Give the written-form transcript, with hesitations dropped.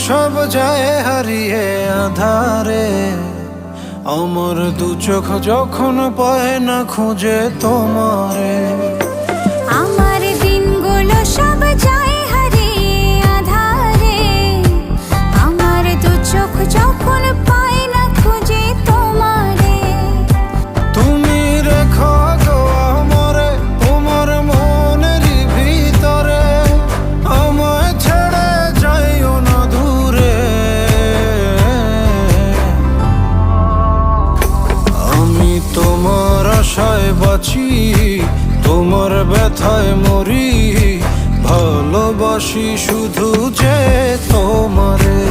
সব যায় হারিয়ে আধারে, আমার দু চোখ যখন পায় না খুঁজে তোমারে। আমার দিনগুলো সব যায় হারিয়ে আধারে, আমার দু চোখ যখন পায় না খুঁজে তোমারে। তুমি রেখো গো আমারে তোমার মনের ভিতরে, আমায় ছেড়ে যাইও না দূরে। আমি তোমার আশায় বাঁচি, তোমার ব্যথায় মরি, ভালোবাসি শুধু যে তোমারে।